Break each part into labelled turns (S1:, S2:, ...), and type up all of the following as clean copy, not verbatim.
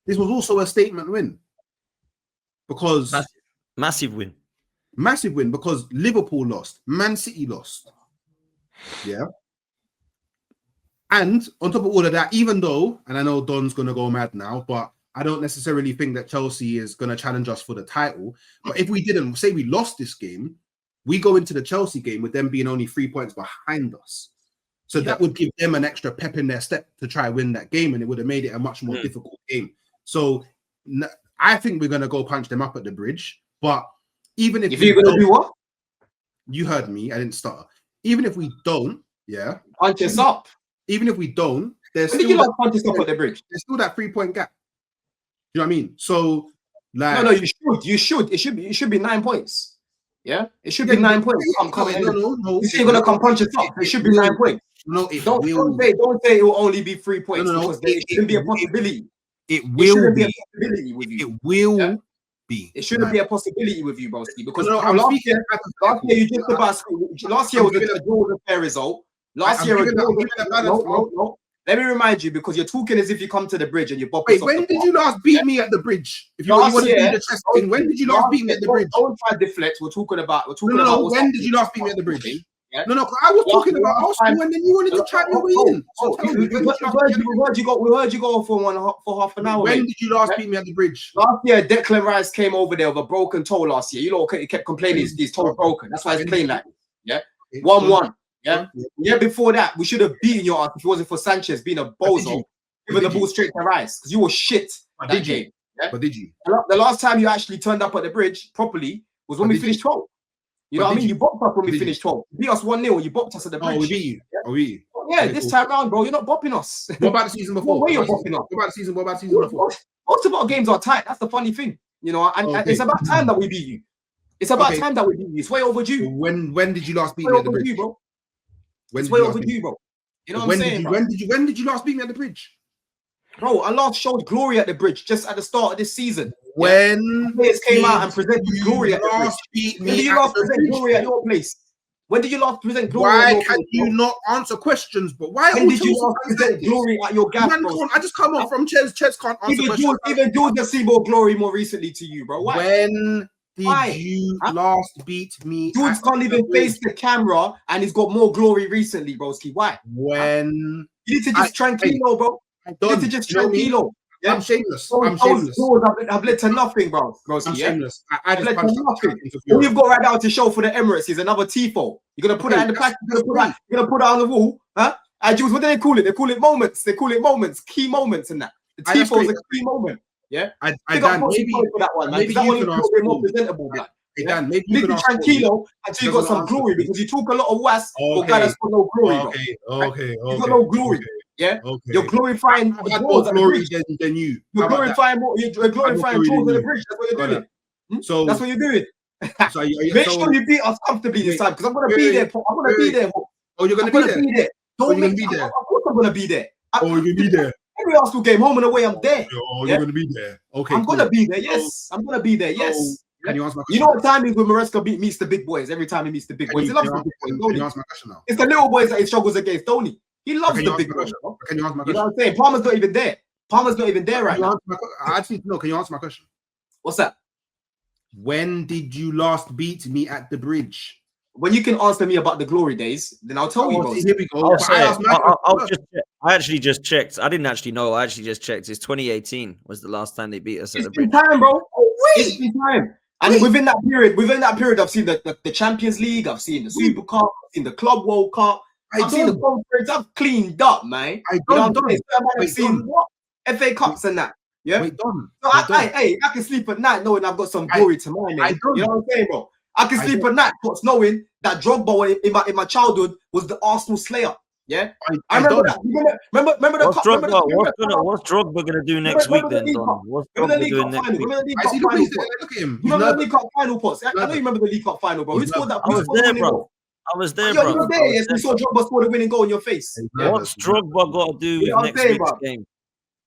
S1: this was also a statement win because
S2: massive win
S1: because Liverpool lost, Man City lost. Yeah. And on top of all of that, even though, and I know Don's going to go mad now, but I don't necessarily think that Chelsea is going to challenge us for the title. But if we didn't, say we lost this game, we go into the Chelsea game with them being only 3 points behind us. So that would give them an extra pep in their step to try and win that game, and it would have made it a much more difficult game. So I think we're going to go punch them up at the bridge. But even if
S3: you're going to do what?
S1: You heard me. I didn't stutter. Even if we don't,
S3: punch us up.
S1: Even if we don't, there's
S3: when
S1: still
S3: did you not punch us up at the bridge?
S1: There's still that 3 point gap. You know what I mean? So, like,
S3: no, you should. It should be 9 points. Yeah, it should be 9 points. I'm coming. No. You say you're gonna come punch us up. It should be 9 points.
S1: No,
S3: don't say it will only be 3 points. No, it shouldn't be a possibility.
S1: It will be.
S3: It will be. It shouldn't be a possibility with you, broski. Because last year you just about. Last year was a fair result. Last year was Let me remind you, because you're talking as if you come to the bridge and you bop.
S1: Wait, when did you last beat me at the bridge? If you want to do the chest thing, when did you last beat me at the bridge?
S3: Don't try to deflect. We're talking about.
S1: No. When did you last beat me at the bridge? Yeah? No. I was talking about Arsenal, and then you wanted to chat your way in.
S3: We heard you go for half an hour.
S1: When did you last beat me at the bridge?
S3: Last year, Declan Rice came over there with a broken toe. Last year, he kept complaining his toe broken. That's why he's playing like this. Yeah, 1-1. Yeah. Before that, we should have beaten your ass if it wasn't for Sanchez being a bozo, giving the ball straight to Rice, because you were shit that game. Yeah?
S1: But did you?
S3: The last time you actually turned up at the bridge properly was when we finished 12. You know what I mean? You bopped us when we finished 12. You beat us 1-0. You bopped us at the bridge.
S1: Oh, we beat you.
S3: Yeah, this time round, bro, you're not bopping us.
S1: What about the season before?
S3: What about the season before? Most of our games are tight. That's the funny thing. You know, and it's about time that we beat you. It's about time that we beat you. It's way overdue.
S1: When did you last beat me at the bridge?
S3: Bro. It's way overdue, bro. You know what I'm saying?
S1: When did you last beat me at the bridge?
S3: Bro, I last showed glory at the bridge just at the start of this season.
S1: When
S3: players came out and presented glory at the bridge. When did you last present glory at your place? When did you last present glory at your place?
S1: Why can you not answer questions? But why?
S3: When did you last present glory at your gap, bro?
S1: I just come up from Ches can't answer questions.
S3: Even George has seen more glory more recently to you, bro. Why?
S1: When did you last beat me?
S3: George can't even face the camera, and he's got more glory recently, broski. Why?
S1: When
S3: you need to just tranquilo, bro. You need to just tranquilo.
S1: Yeah? I'm shameless.
S3: I've led to nothing, bro.
S1: I'm shameless. I just
S3: led to nothing. All you've got right now to show for the Emirates is another tifo. You're gonna put that in the pack. You're gonna put that on the wall, huh? Jules, what do they call it? They call it moments. Key moments, in that. The tifo is a key moment. Yeah,
S1: Dan, maybe
S3: for that one, man. Maybe that one is more presentable, man.
S1: Hey, Dan, maybe
S3: you can tranquilo until you got some glory, because you talk a lot of was for guy that's got no glory.
S1: Okay.
S3: You got no glory. Yeah, you're glorifying
S1: more glory than you.
S3: You're glorifying more. You're glorifying George at the bridge. That's what you're doing.
S1: So
S3: that's what you're doing. Make sure you beat us comfortably this time, because I'm gonna be there. I'm gonna be there.
S1: Oh, you're gonna be there.
S3: Don't make me there. Of course, I'm gonna be there.
S1: Oh, you're gonna be there.
S3: Every Arsenal game, home and away, I'm there.
S1: Oh, you're gonna be there. Okay,
S3: I'm gonna be there. Yes, I'm gonna be there. Yes.
S1: Can you answer my question?
S3: You know what time is when Maresca meets the big boys? Every time he meets the big boys, he loves the big boys.
S1: Can you answer my question now?
S3: It's the little boys that he struggles against, don't he? He loves the big boys.
S1: Can you answer my question?
S3: You know what I'm saying? Palmer's not even there. Palmer's not even there right now.
S1: I actually know. Can you answer my question?
S3: What's that?
S1: When did you last beat me at the bridge?
S3: When you can answer me about the glory days, then I'll tell you.
S1: Here we go.
S2: I actually just checked. I didn't actually know. I actually just checked. It's 2018 was the last time they beat us at the bridge.
S3: It's been time, bro. It's been time. And within that period, I've seen the Champions League, I've seen the Super Cup, I've seen the Club World Cup, I've seen the conference. I've cleaned up, man. I've seen what? FA Cups and that. Yeah. I can sleep at night knowing I've got some glory to my name. You know what I'm saying, bro? I can sleep at night knowing that Drogba in my childhood was the Arsenal slayer. Yeah, I remember that. Remember the cup.
S2: What's Drogba gonna do next week then, Don? What's Drogba doing next week?
S3: Remember the League Cup final? Look at him. Remember the League Cup final, Pots? I know you remember the League Cup final, bro. Who scored that?
S2: I was there, bro. I was there, bro.
S3: You were there. Yes, we saw Drogba score the winning goal in your face.
S2: What's Drogba got to do with next week's game?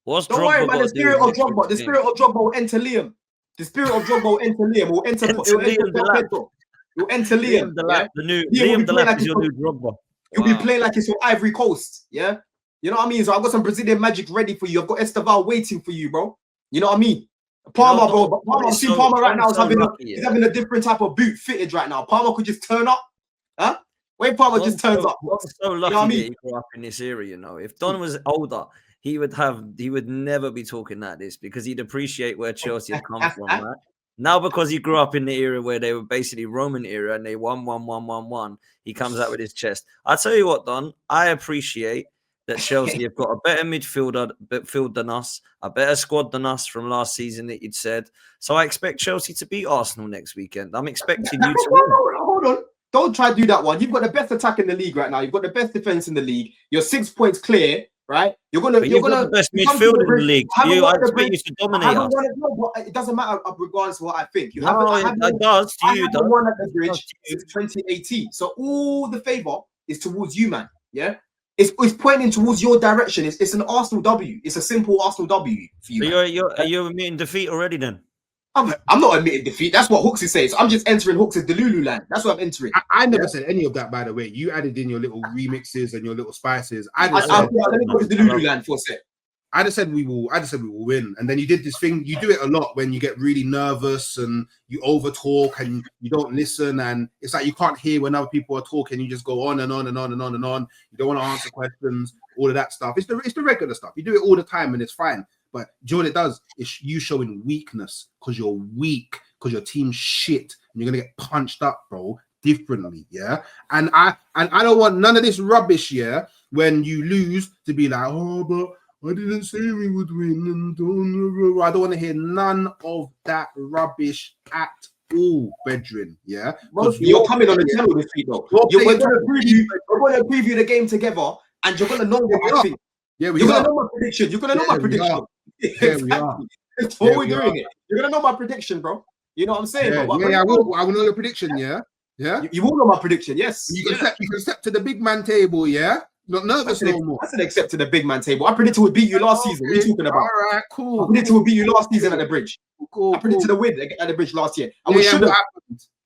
S3: Don't worry, man. The spirit of Drogba will enter Liam. The spirit of Drogba will enter Liam. Will enter Liam.
S2: The new Liam Delap is your new Drogba.
S3: You'll be playing like it's your Ivory Coast, yeah? You know what I mean? So I've got some Brazilian magic ready for you. I've got Esteval waiting for you, bro. You know what I mean? Palmer, bro. But
S2: Don
S3: Palmer,
S2: is
S3: see
S2: so-
S3: Palmer right
S2: Don's
S3: now is
S2: so
S3: having
S2: lucky,
S3: he's
S2: yeah.
S3: having a different type of boot fitted right now. Palmer could just turn up, huh? When Palmer just turns up,
S2: Don's so lucky
S3: you know what I
S2: that
S3: mean?
S2: he grew up in this era. You know, if Don was older, he would never be talking like this because he'd appreciate where Chelsea have come from, right? Now, because he grew up in the era where they were basically Roman era and they won, he comes out with his chest. I tell you what, Don, I appreciate that Chelsea have got a better midfield than us, a better squad than us from last season that you'd said. So I expect Chelsea to beat Arsenal next weekend. I'm expecting you to win.
S3: Hold on. Don't try to do that one. You've got the best attack in the league right now. You've got the best defense in the league. You're 6 points clear, right? You've got
S2: the best midfield in the league. I expect you to dominate us.
S3: It doesn't matter regardless of what I think.
S2: It does to you.
S3: I haven't won at the bridge since 2018. So all the favour is towards you, man. Yeah? It's pointing towards your direction. It's an Arsenal W. It's a simple Arsenal W for you.
S2: So you're admitting defeat already then?
S3: I'm not admitting defeat. That's what Hooks is saying. So I'm just entering Hooks' Delulu land. That's what I'm entering.
S1: I never said any of that, by the way. You added in your little remixes and your little spices.
S3: Let me go to Delulu land for a sec.
S1: I just said we will win. And then you did this thing. You do it a lot when you get really nervous and you over talk and you don't listen. And it's like you can't hear when other people are talking. You just go on and on and on and on and on. You don't want to answer questions, all of that stuff. It's the regular stuff. You do it all the time and it's fine. But do you know what it does? It's you showing weakness because you're weak, because your team's shit, and you're gonna get punched up, bro, differently, yeah. And I don't want none of this rubbish, yeah. When you lose, to be like, oh, but I didn't say we would win, and I don't want to hear none of that rubbish at all, brethren, yeah.
S3: You're coming on the channel this week, though. We're gonna preview the game together, and you're gonna know what I think.
S1: Yeah,
S3: you're gonna know my prediction. You're gonna know my prediction. Exactly. That's what we're doing it. You're gonna know my prediction, bro. You know what I'm saying?
S1: I will know your prediction. Yeah.
S3: You will know my prediction. Yes.
S1: You can step to the big man table. Yeah. Not nervous no more.
S3: I said accept to the big man table. I predicted we'd beat you last season. What are you talking about?
S1: All right, cool.
S3: I predicted we'd beat you last season at the bridge.
S1: Cool.
S3: I predicted the win at the bridge last year, and we should have.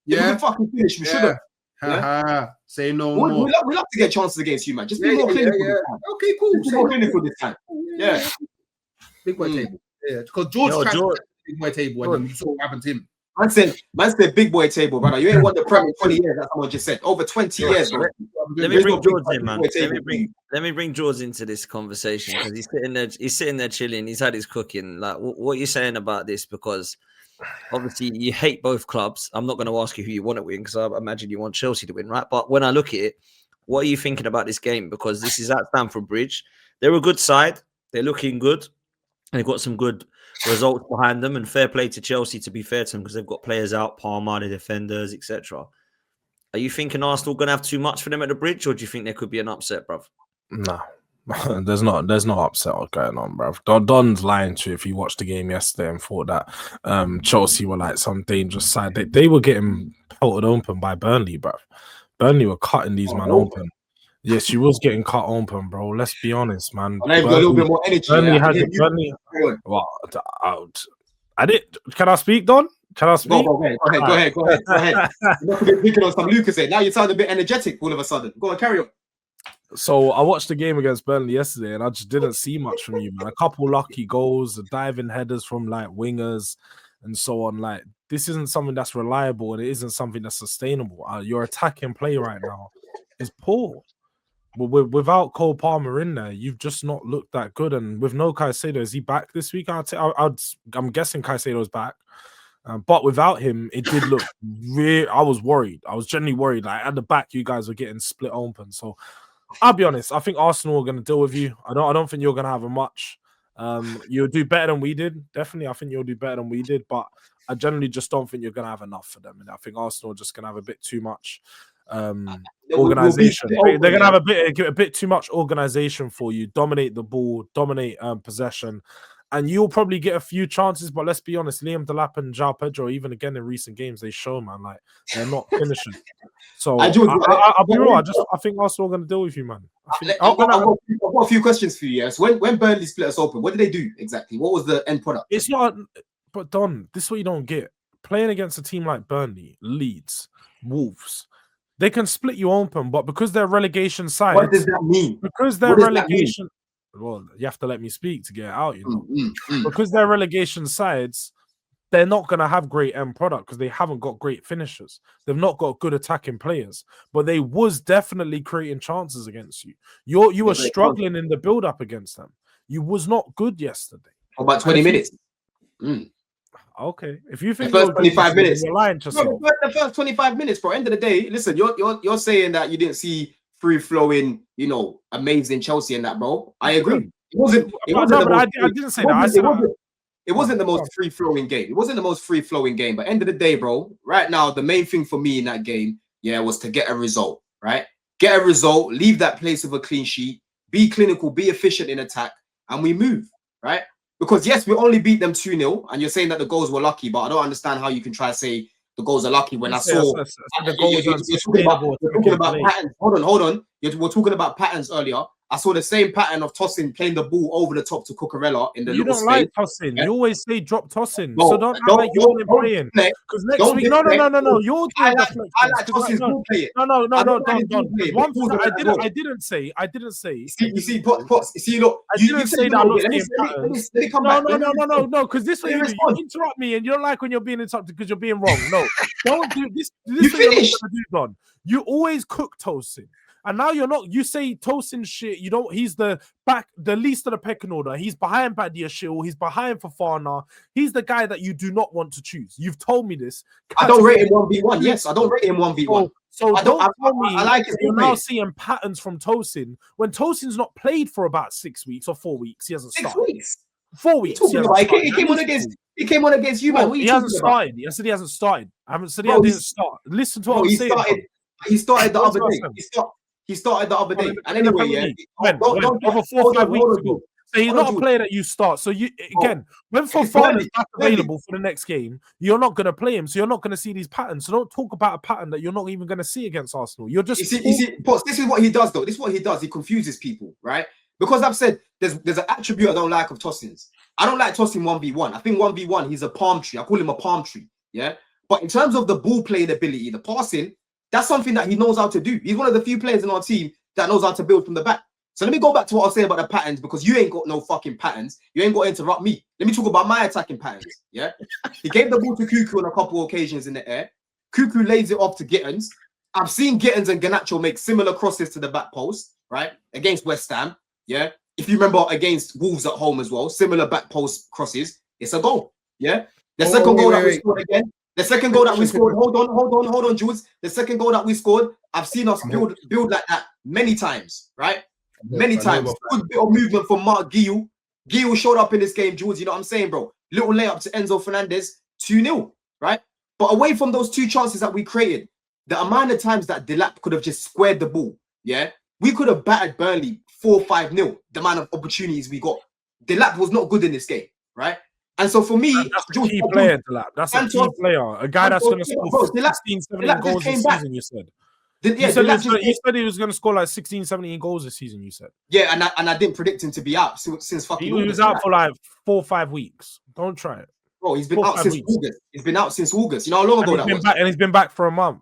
S1: Yeah.
S3: We fucking finished. We should have.
S1: Say no more.
S3: We love to get chances against you, man. Just be more clinical.
S1: Okay, cool.
S3: Be more clinical this time. Yeah.
S1: Big boy table. Yeah, because George tried to big boy table, and then you saw what happened to him. Man said big boy table, brother. You ain't won the Premier 20 years. That's what I just said. Over 20 years, bro.
S2: Let me bring George in, man. Let me bring George into this conversation because he's sitting there chilling. He's had his cooking. Like, what are you saying about this? Because obviously you hate both clubs. I'm not going to ask you who you want to win because I imagine you want Chelsea to win, right? But when I look at it, what are you thinking about this game? Because this is at Stamford Bridge. They're a good side. They're looking good. They've got some good results behind them, and fair play to Chelsea, to be fair to them, because they've got players out, Palmer, the defenders, etc. Are you thinking Arsenal going to have too much for them at the Bridge, or do you think there could be an upset, bruv?
S4: No, there's no upset going on, bruv. Don's lying to you if you watched the game yesterday and thought that Chelsea were like some dangerous side. They were getting pelted open by Burnley, bruv. Burnley were cutting these men open. Yes, she was getting cut open, bro. Let's be honest, man.
S3: I've got a little bit more energy.
S4: Burnley. Well, I did. Can I speak, Don? Can I speak?
S3: Go ahead. You're not picking on some Lucas here. Now you sound a bit energetic all of a sudden. Go on, carry on.
S4: So I watched the game against Burnley yesterday, and I just didn't see much from you, man. A couple lucky goals, the diving headers from like wingers, and so on. Like, this isn't something that's reliable, and it isn't something that's sustainable. Your attacking play right now is poor. Without Cole Palmer in there, you've just not looked that good. And with no Caicedo, is he back this week? I'm guessing Caicedo's back. But without him, it did look real. I was worried. I was genuinely worried. Like, at the back, you guys were getting split open. So I'll be honest. I think Arsenal are going to deal with you. I don't think you're going to have a much. You'll do better than we did. Definitely, I think you'll do better than we did. But I generally just don't think you're going to have enough for them. And I think Arsenal are just going to have a bit too much organization. They're going to have a bit too much organization for you. Dominate the ball, dominate possession, and you'll probably get a few chances. But let's be honest, Liam Delap and João Pedro, even again in recent games, they show, man, like they're not finishing. So I'll be real. I think Arsenal are going to deal with you, man.
S3: I've got a few questions for you. Yes, when Burnley split us open, what did they do exactly? What was the end product?
S4: It's not. But Don, this is what you don't get. Playing against a team like Burnley, Leeds, Wolves. They can split you open, but because they're relegation side.
S3: What does that mean?
S4: Because they're relegation. Well, you have to let me speak to get it out, you know. Because they're relegation sides, they're not going to have great end product because they haven't got great finishers. They've not got good attacking players, but they was definitely creating chances against you. You were struggling in the build-up against them. You was not good yesterday.
S3: About 20 minutes.
S4: Okay, if you think
S3: the first 25 minutes,
S4: you're lying to yourself.
S3: The first 25 minutes, bro. End of the day, listen, you're saying that you didn't see free-flowing, you know, amazing Chelsea in that, bro. I agree. I didn't say that. I said it wasn't the most free-flowing game. It wasn't the most free-flowing game. But end of the day, bro, right now, the main thing for me in that game, was to get a result, right? Get a result, leave that place with a clean sheet, be clinical, be efficient in attack, and we move, right? Because, yes, we only beat them 2-0, and you're saying that the goals were lucky, but I don't understand how you can try to say the goals are lucky when I saw the goals you're talking about patterns. Hold on. We're talking about patterns earlier. I saw the same pattern of tossing, playing the ball over the top to Cucurella in the
S4: you
S3: little
S4: don't
S3: space.
S4: Like tossing. You always say drop tossing. So don't act like you want him playing. Because next week, no. You're
S3: I like tossing ball playing.
S4: No. I didn't say.
S3: You see, Potts. You see, look.
S4: I didn't say that. Let me come back. No. Because this way you interrupt me, and you don't like when you're being interrupted because you're being wrong. No, don't do this.
S3: You finish.
S4: You always cook Tosin. And now you're not. You say Tosin shit. You don't. He's the least of the pecking order. He's behind Badiashile. He's behind Fofana. He's the guy that you do not want to choose. You've told me this.
S3: I don't rate him 1v1. Yes, I don't rate him 1v1.
S4: So don't tell me I like you're now seeing patterns from Tosin when Tosin's not played for about 6 weeks or 4 weeks. He hasn't started.
S3: 6 weeks.
S4: 4 weeks.
S3: He came on against you, man.
S4: He hasn't started. I said he hasn't started. I haven't said he didn't start. Listen to what I'm saying.
S3: He started the other day. He started the other day. And anyway,
S4: over 4 or 5 weeks ago. So he's not a player that you start. So you when Fofana is back available for the next game, you're not going to play him. So you're not going to see these patterns. So don't talk about a pattern that you're not even going to see against Arsenal. You're just
S3: you see, Potts, this is what he does, though. This is what he does. He confuses people, right? Because I've said there's an attribute I don't like of Tosin's. I don't like Tosin 1v1. I think 1v1 he's a palm tree. I call him a palm tree. Yeah. But in terms of the ball playing ability, the passing, that's something that he knows how to do. He's one of the few players in our team that knows how to build from the back. So let me go back to what I was saying about the patterns, because you ain't got no fucking patterns. You ain't got to interrupt me. Let me talk about my attacking patterns. Yeah. He gave the ball to Cuckoo on a couple of occasions in the air. Cuckoo lays it off to Gittins. I've seen Gittins and Garnacho make similar crosses to the back post, right? Against West Ham. Yeah. If you remember against Wolves at home as well, similar back post crosses. It's a goal. Yeah. The second goal that we scored again. The second goal that we scored, hold on, Jules. The second goal that we scored, I've seen us build like that many times, right? Many times. Good bit of movement from Mark Guiu. Guiu showed up in this game, Jules. You know what I'm saying, bro? Little layup to Enzo Fernandez, 2-0, right? But away from those two chances that we created, the amount of times that Delap could have just squared the ball, yeah? We could have battered Burnley 4-5-0, the amount of opportunities we got. Delap was not good in this game, right? And so for me,
S4: that's a key player, Delap. That's a key player. A guy that's going to score 16, 17 goals this season, you said. You said he was going to score like 16, 17 goals this season, you said.
S3: Yeah, and I didn't predict him to be out since fucking
S4: He was out for like 4 or 5 weeks. Don't try it.
S3: Bro, he's been out since August. He's been out since August. You know how long ago that was?
S4: And he's been back for a month.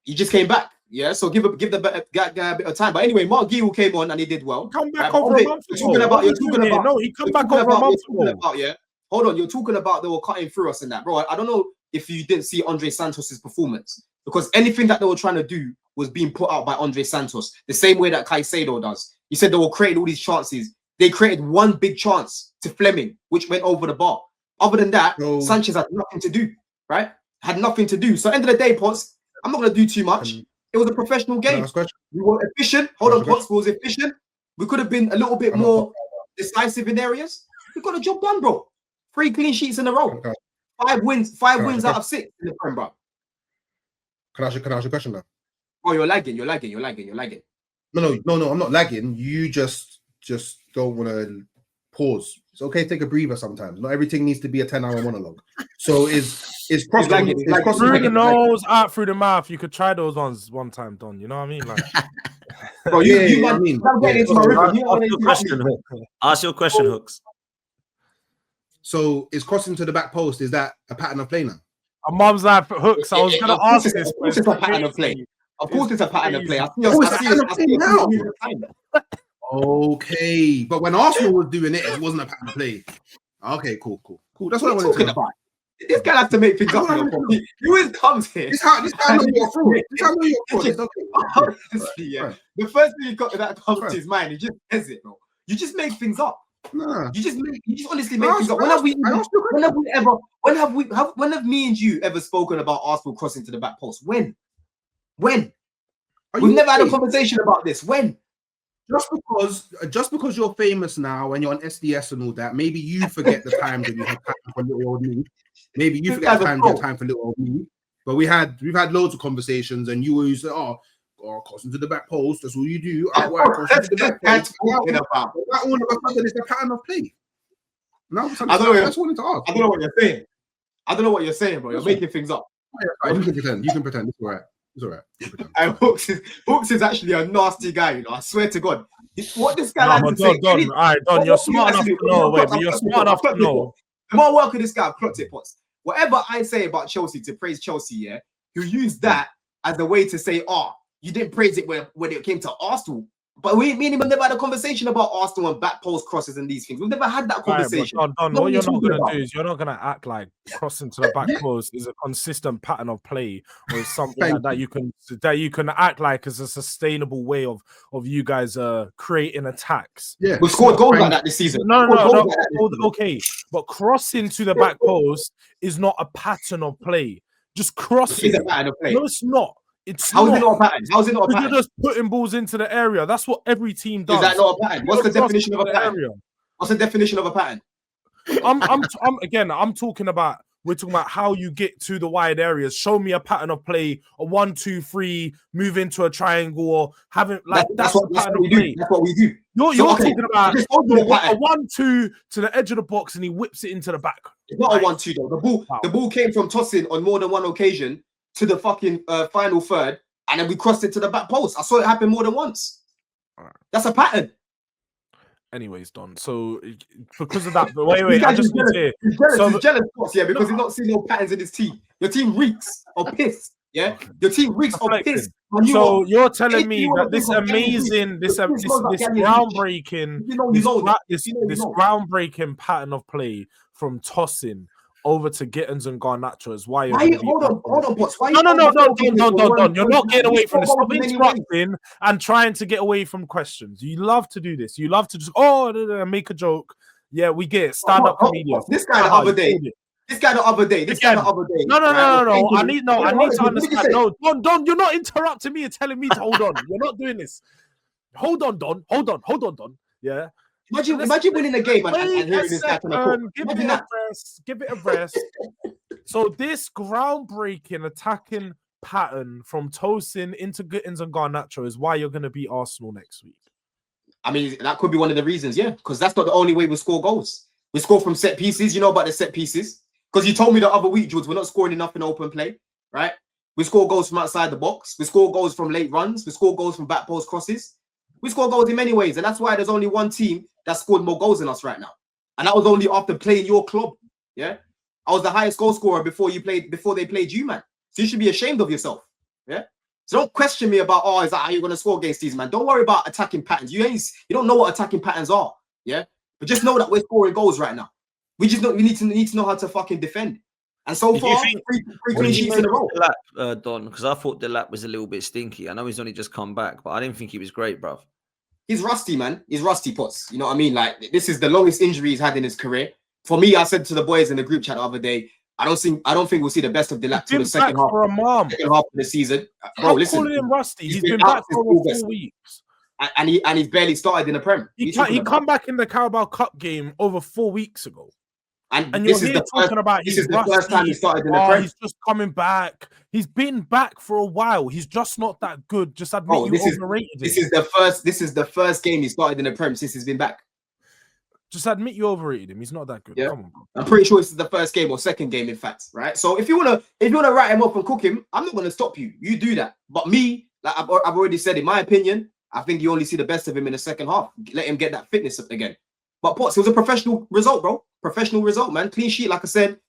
S3: He just came back. Yeah, so give the guy a bit of time. But anyway, Mark Guiu came on and he did well.
S4: Come back over a month ago. No, he come back over a month ago.
S3: Yeah. Hold on, you're talking about they were cutting through us and that, bro. I don't know if you didn't see Andre Santos's performance, because anything that they were trying to do was being put out by Andre Santos, the same way that Caicedo does. You said they were creating all these chances. They created one big chance to Fleming, which went over the bar. Other than that, Sanchez had nothing to do, right? Had nothing to do. So end of the day, Potts, I'm not going to do too much. It was a professional game. We were efficient. Hold on, Potts, we was efficient. We could have been a little bit more decisive in areas. We got the job done, bro. 3 clean sheets in a row. Okay. 5 wins out of 6 in the Prem, bro.
S1: Can I ask you a question now?
S3: Oh, you're lagging. No,
S1: I'm not lagging. You just don't want to pause. It's okay to take a breather sometimes. Not everything needs to be a 10-hour monologue. So is crossing
S4: through the nose, out through the mouth. You could try those ones one time, Don. You know what I mean? Like,
S3: bro,
S2: ask your question, Hooks.
S1: So is crossing to the back post, is that a pattern of play now?
S4: A mum's life Hooks. I was going to ask this.
S3: Of course it's a pattern of play. Of course it's a pattern of play.
S1: Okay, but when Arsenal was doing it, it wasn't a pattern of play. Okay, cool. That's what I wanted to know.
S3: About? This guy has to make things up. He always comes here.
S1: This how I know you're a fraud. This how I know you're a fraud. It's okay.
S3: Honestly, yeah. The first thing that comes to his mind, he just says it, bro. You just make things up.
S1: Nah.
S3: You just honestly make things up. When have me and you ever spoken about Arsenal crossing to the back post? When? We've never had a conversation about this. When?
S1: Just because you're famous now and you're on SDS and all that, maybe you forget the times that you had time for little old me. Maybe you forget the times you had time for little old me. But we've had loads of conversations, and you always say, crossing to the back post. That's all you do. Crossing to the back post. That all of a sudden is the pattern of play. No, I just wanted to ask.
S3: I don't know what you're saying. I don't know what you're saying, bro. You're making things up.
S1: You can pretend. It's all right. It's all right.
S3: And Hooks is actually a nasty guy, you know. I swear to God. What this guy likes to say.
S4: All right, Don, you're smart enough to know. You're smart enough to know.
S3: The more work with this guy, I've clocked it, Potts. Whatever I say about Chelsea to praise Chelsea, yeah, you use that as a way to say, you didn't praise it when it came to Arsenal. But we never had a conversation about Arsenal and back post crosses and these things. We've never had that conversation.
S4: Right, Don, what you're not going to do is you're not going to act like crossing to the back post is a consistent pattern of play, or something that you can act like as a sustainable way of you guys creating attacks.
S3: Yeah, we scored goals like that this season.
S4: No. Okay, but crossing to the back post is not a pattern of play. Just crossing.
S3: It's a pattern of play.
S4: No, it's not.
S3: How is it not a pattern? How is it not a pattern?
S4: You're just putting balls into the area. That's what every team does.
S3: Is that not a pattern? What's the definition of a pattern? What's the definition of a pattern?
S4: I'm talking about. We're talking about how you get to the wide areas. Show me a pattern of play, a 1-2-3, move into a triangle, or having that's what we do.
S3: That's what we do.
S4: You're talking about a 1-2 to the edge of the box, and he whips it into the back.
S3: It's not a 1-2 though. The ball came from tossing on more than one occasion to the fucking final third, and then we crossed it to the back post. I saw it happen more than once. Right. That's a pattern.
S4: Anyways, Don. So because of that, but wait. I just need to.
S3: He's jealous, yeah, because he's not seeing no patterns in his team. Your team reeks of piss. Yeah, your team reeks of piss.
S4: So you're telling me that this amazing, this groundbreaking, this groundbreaking pattern of play from tossing over to Gittins and Garnacho is why you're
S3: hold on, Potts.
S4: No. You're not getting away from this. Stop interrupting and trying to get away from questions. You love to do this. You love to just make a joke. Yeah, we get it. Stand up comedian.
S3: This guy the other day.
S4: No. I need to understand. No, Don, you're not interrupting me and telling me to hold on. You're not doing this. Hold on, Don. Yeah.
S3: Imagine winning a game and hearing this guy on the
S4: Give it a rest. So this groundbreaking attacking pattern from Tosin into Gittins and Garnacho is why you're going to beat Arsenal next week.
S3: I mean, that could be one of the reasons, yeah, because that's not the only way we score goals. We score from set pieces. You know about the set pieces? Because you told me the other week, George, we're not scoring enough in open play, right? We score goals from outside the box. We score goals from late runs. We score goals from back post crosses. We score goals in many ways, and that's why there's only one team that scored more goals than us right now. And that was only after playing your club. Yeah. I was the highest goal scorer before they played you, man. So you should be ashamed of yourself. Yeah. So don't question me about, is that how you're gonna score against these, man? Don't worry about attacking patterns. You don't know what attacking patterns are. Yeah. But just know that we're scoring goals right now. We need to know how to fucking defend. And so far, three clean sheets in a row.
S2: Don, because I thought Delap was a little bit stinky. I know he's only just come back, but I didn't think he was great, bruv.
S3: He's rusty, man. He's rusty, Potts. You know what I mean? Like, this is the longest injury he's had in his career. For me, I said to the boys in the group chat the other day, I don't think we'll see the best of Delap till the second half of the season. Bro, listen,
S4: calling him rusty. He's been back for over 4 weeks.
S3: And he's barely started in the Prem.
S4: He come back in the Carabao Cup game over 4 weeks ago.
S3: And
S4: this is the
S3: first time he started in the Prem.
S4: He's just coming back. He's been back for a while. He's just not that good. Just admit you overrated him.
S3: This is the first game he started in the Prem since he's been back.
S4: Just admit you overrated him. He's not that good.
S3: Yeah.
S4: Come on, bro.
S3: I'm pretty sure this is the first game or second game, in fact, right? So if you wanna write him up and cook him, I'm not gonna stop you. You do that. But me, like I've already said, in my opinion, I think you only see the best of him in the second half. Let him get that fitness up again. But Potts, it was a professional result, bro. Professional result, man. Clean sheet, like I said.